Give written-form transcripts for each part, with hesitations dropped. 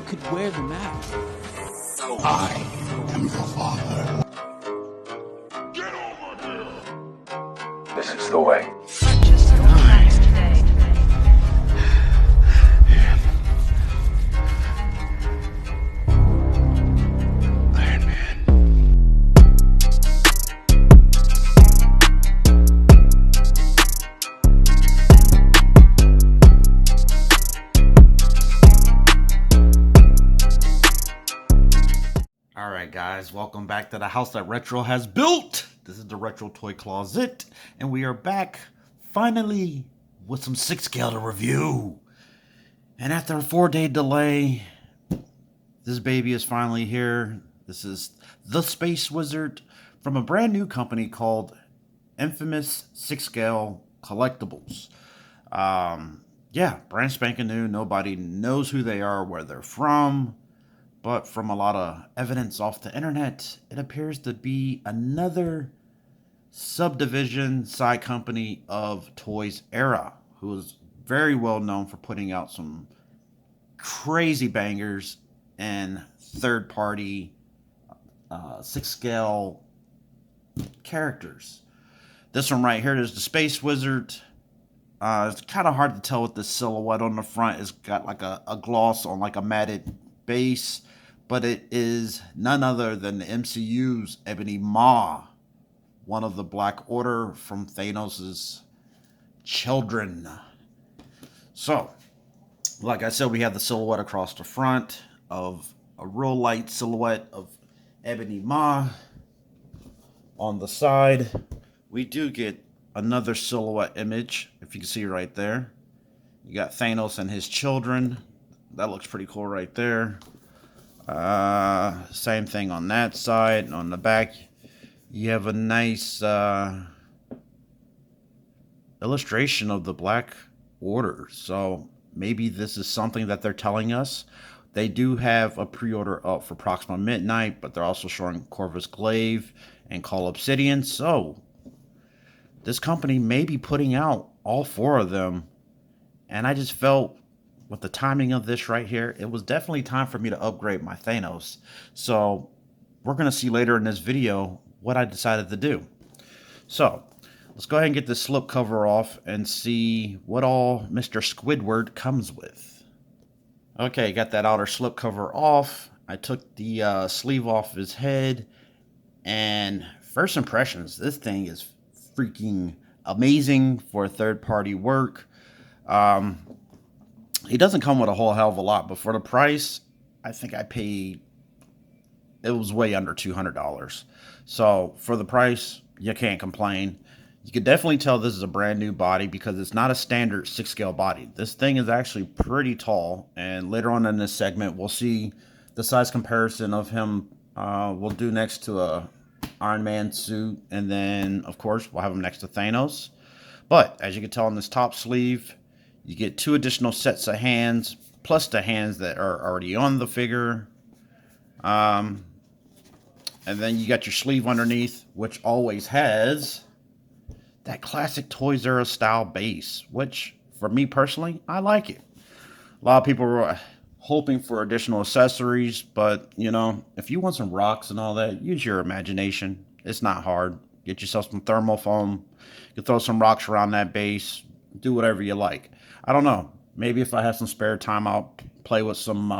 could wear the mask. I am your father. Get over here! This is the way. Purchase your tracks today. Iron Man. Alright guys, welcome back to the house that Retro has built. This is the Retro Toy Closet, and we are back finally with some 6 scale to review. And after a 4-day delay, this baby is finally here. This is the Space Wizard from a brand new company called Infamous 6 Scale Collectibles. Yeah, brand spanking new. Nobody knows who they are, where they're from. But from a lot of evidence off the internet, it appears to be another subdivision side company of Toys Era, who is very well known for putting out some crazy bangers and third-party 6 scale characters. This one right here is the Space Wizard. It's kind of hard to tell with the silhouette on the front. It's got like a gloss on like a matted base. But it is none other than the MCU's Ebony Maw, one of the Black Order from Thanos' children. So, like I said, we have the silhouette across the front of a real light silhouette of Ebony Maw. On the side, we do get another silhouette image, if you can see right there. You got Thanos and his children. That looks pretty cool right there. Same thing on that side. On the back, you have a nice illustration of the Black Order. So maybe this is something that they're telling us. They do have a pre-order up for Proxima Midnight, but they're also showing Corvus Glaive and Call Obsidian. So this company may be putting out all 4 of them. And I just felt, with the timing of this right here, it was definitely time for me to upgrade my Thanos. So we're going to see later in this video what I decided to do. So let's go ahead and get this slip cover off and see what all Mr. Squidward comes with. Okay, got that outer slip cover off. I took the sleeve off his head. And first impressions, this thing is freaking amazing for third-party work. He doesn't come with a whole hell of a lot, but for the price, I think I paid, it was way under $200. So for the price, you can't complain. You can definitely tell this is a brand new body because it's not a standard 6 scale body. This thing is actually pretty tall, and later on in this segment, we'll see the size comparison of him. We'll do next to a Iron Man suit, and then, of course, we'll have him next to Thanos. But as you can tell on this top sleeve, you get 2 additional sets of hands, plus the hands that are already on the figure. And then you got your sleeve underneath, which always has that classic Toys R Us style base, which, for me personally, I like it. A lot of people were hoping for additional accessories, but, you know, if you want some rocks and all that, use your imagination. It's not hard. Get yourself some thermal foam. You can throw some rocks around that base. Do whatever you like. I don't know. Maybe if I have some spare time, I'll play with some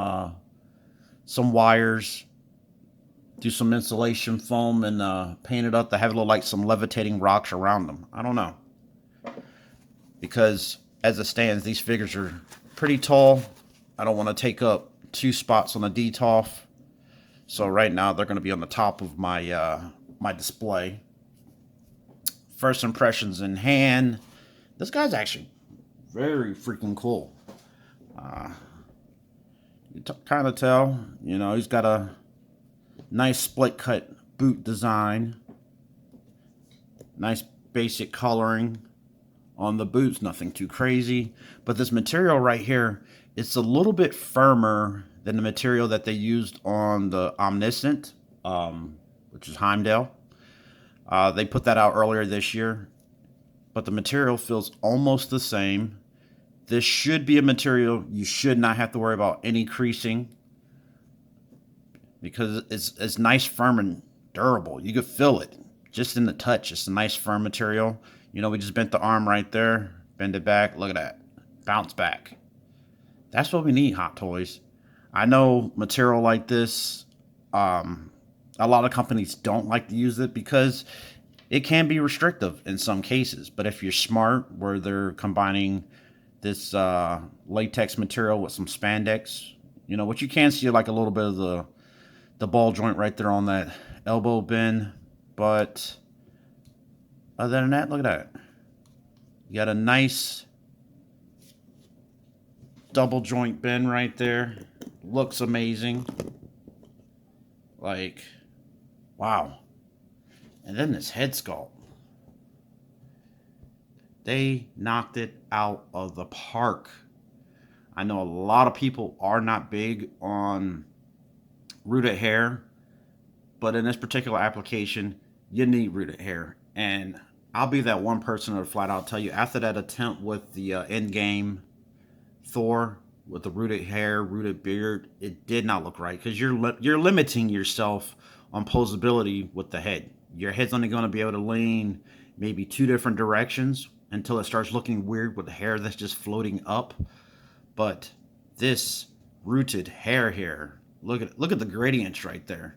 wires, do some insulation foam, and paint it up to have it look like some levitating rocks around them. I don't know. Because as it stands, these figures are pretty tall. I don't want to take up 2 spots on the DTOF. So right now, they're going to be on the top of my my display. First impressions in hand. This guy's actually very freaking cool. You kind of tell, you know, he's got a nice split cut boot design. Nice basic coloring on the boots, nothing too crazy. But this material right here, it's a little bit firmer than the material that they used on the Omniscient, which is Heimdall. They put that out earlier this year. But the material feels almost the same. This should be a material you should not have to worry about any creasing. because it's nice, firm, and durable. You could feel it just in the touch. It's a nice, firm material. You know, we just bent the arm right there, bend it back. Look at that, bounce back. That's what we need, Hot Toys. I know material like this, a lot of companies don't like to use it because it can be restrictive in some cases. But if you're smart, where they're combining this latex material with some spandex, you know, what you can see like a little bit of the ball joint right there on that elbow bend. But other than that, look at that. You got a nice double joint bend right there. Looks amazing. Like, wow. And then this head sculpt. They knocked it out of the park. I know a lot of people are not big on rooted hair, but in this particular application, you need rooted hair. And I'll be that one person to flat out tell you, after that attempt with the Endgame Thor with the rooted hair, rooted beard, it did not look right, because you're limiting yourself on posability with the head. Your head's only going to be able to lean maybe 2 different directions until it starts looking weird with the hair that's just floating up. But this rooted hair here, look at the gradients right there.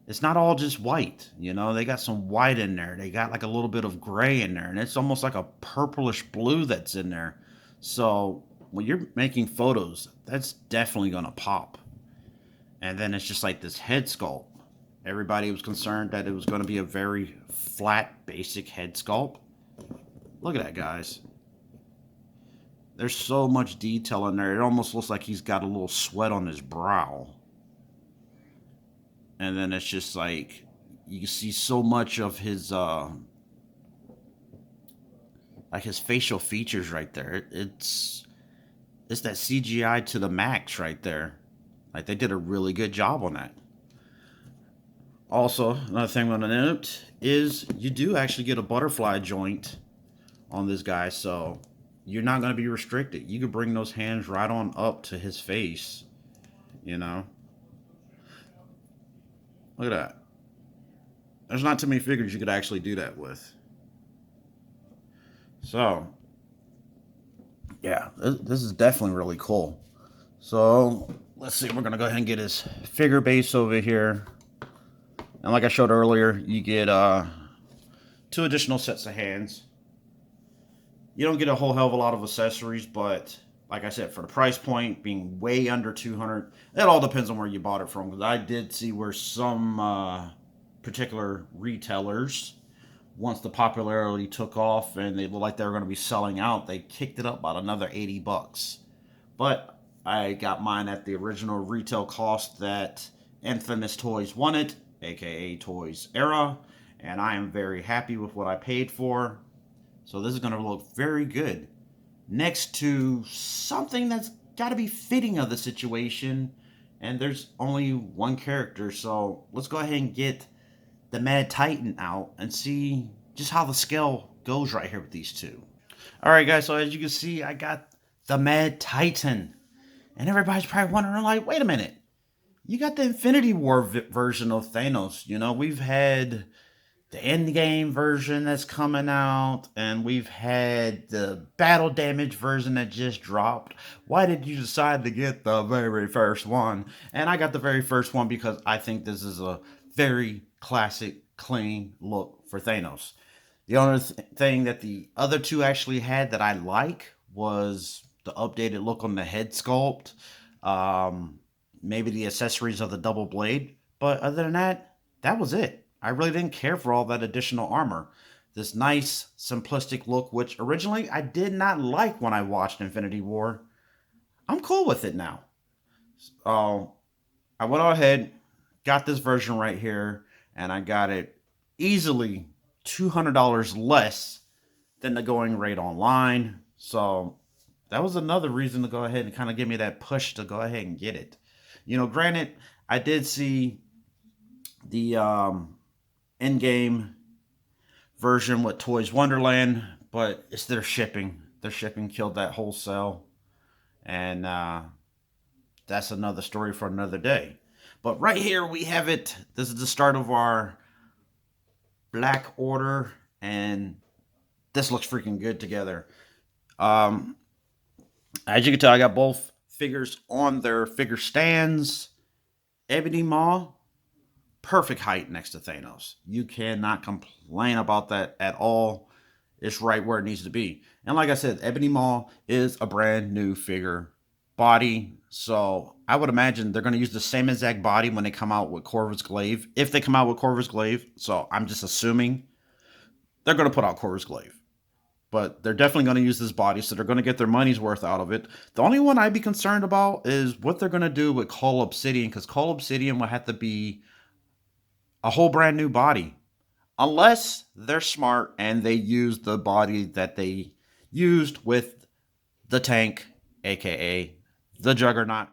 It's not all just white, you know. They got some white in there. They got like a little bit of gray in there, and it's almost like a purplish blue that's in there. So when you're making photos, that's definitely going to pop. And then it's just like this head sculpt. Everybody was concerned that it was going to be a very flat, basic head sculpt. Look at that, guys. There's so much detail in there. It almost looks like he's got a little sweat on his brow. And then it's just like, you can see so much of his, like his facial features right there. It's that CGI to the max right there. Like, they did a really good job on that. Also, another thing I want to note is you do actually get a butterfly joint on this guy, so you're not going to be restricted. You can bring those hands right on up to his face, you know. Look at that. There's not too many figures you could actually do that with. So, yeah, this is definitely really cool. So, let's see. We're going to go ahead and get his figure base over here. And like I showed earlier, you get 2 additional sets of hands. You don't get a whole hell of a lot of accessories, but like I said, for the price point being way under $200, it all depends on where you bought it from. Because I did see where some particular retailers, once the popularity took off and they looked like they were going to be selling out, they kicked it up about another $80. But I got mine at the original retail cost that Infamous Toys wanted, aka Toys Era, and I am very happy with what I paid for. So this is going to look very good next to something that's got to be fitting of the situation, and there's only one character. So let's go ahead and get the Mad Titan out and see just how the scale goes right here with these two. All right, guys, so as you can see, I got the Mad Titan, and everybody's probably wondering, like, wait a minute, you got the Infinity War version of Thanos. You know, we've had the Endgame version that's coming out, and we've had the Battle Damage version that just dropped. Why did you decide to get the very first one? And I got the very first one because I think this is a very classic, clean look for Thanos. The only thing that the other two actually had that I like was the updated look on the head sculpt. Maybe the accessories of the double blade. But other than that, that was it. I really didn't care for all that additional armor. This nice, simplistic look, which originally I did not like when I watched Infinity War. I'm cool with it now. I went ahead, got this version right here, and I got it easily $200 less than the going rate online. So that was another reason to go ahead and kind of give me that push to go ahead and get it. You know, granted, I did see the Endgame version with Toys Wonderland, but it's their shipping. Their shipping killed that wholesale, and that's another story for another day. But right here we have it. This is the start of our Black Order, and this looks freaking good together. As you can tell, I got both figures on their figure stands. Ebony Maw, perfect height next to Thanos. You cannot complain about that at all. It's right where it needs to be. And like I said, Ebony Maw is a brand new figure body. So I would imagine they're going to use the same exact body when they come out with Corvus Glaive. If they come out with Corvus Glaive. So I'm just assuming they're going to put out Corvus Glaive. But they're definitely going to use this body, so they're going to get their money's worth out of it. The only one I'd be concerned about is what they're going to do with Cull Obsidian, because Cull Obsidian will have to be a whole brand new body. Unless they're smart and they use the body that they used with the tank, aka the Juggernaut,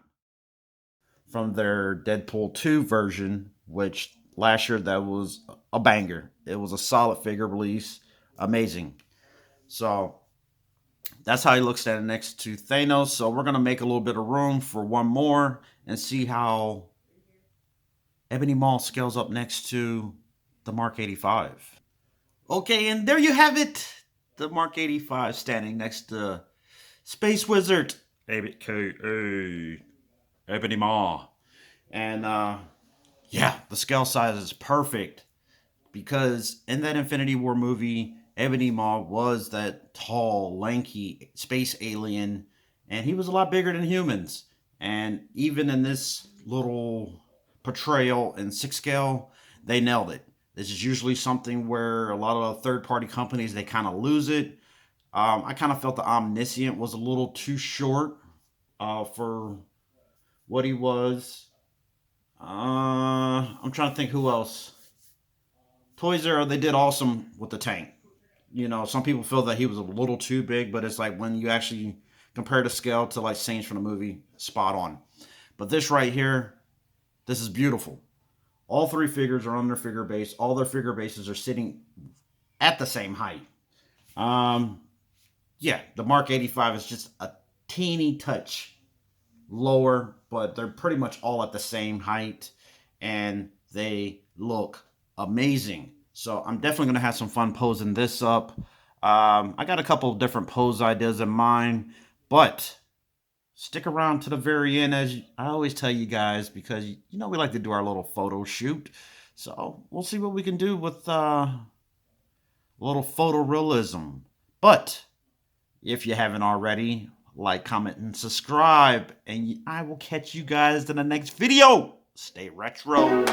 from their Deadpool 2 version, which last year that was a banger. It was a solid figure release. Amazing. So that's how he looks standing next to Thanos. So we're going to make a little bit of room for one more and see how Ebony Maw scales up next to the Mark 85. Okay, and there you have it. The Mark 85 standing next to Space Wizard, aka Ebony Maw. And yeah, the scale size is perfect because in that Infinity War movie, Ebony Maw was that tall, lanky space alien, and he was a lot bigger than humans. And even in this little portrayal in 6 scale, they nailed it. This is usually something where a lot of third-party companies, they kind of lose it. I kind of felt the Omniscient was a little too short for what he was. I'm trying to think who else. Toys R Us, they did awesome with the tank. You know, some people feel that he was a little too big, but it's like when you actually compare the scale to like scenes from the movie, spot on. But this right here, this is beautiful. All 3 figures are on their figure base. All their figure bases are sitting at the same height. Yeah, the Mark 85 is just a teeny touch lower, but they're pretty much all at the same height, and they look amazing. So I'm definitely going to have some fun posing this up. I got a couple of different pose ideas in mind, but stick around to the very end, as I always tell you guys, because you know we like to do our little photo shoot. So we'll see what we can do with a little photorealism. But if you haven't already, like, comment, and subscribe, and I will catch you guys in the next video. Stay retro.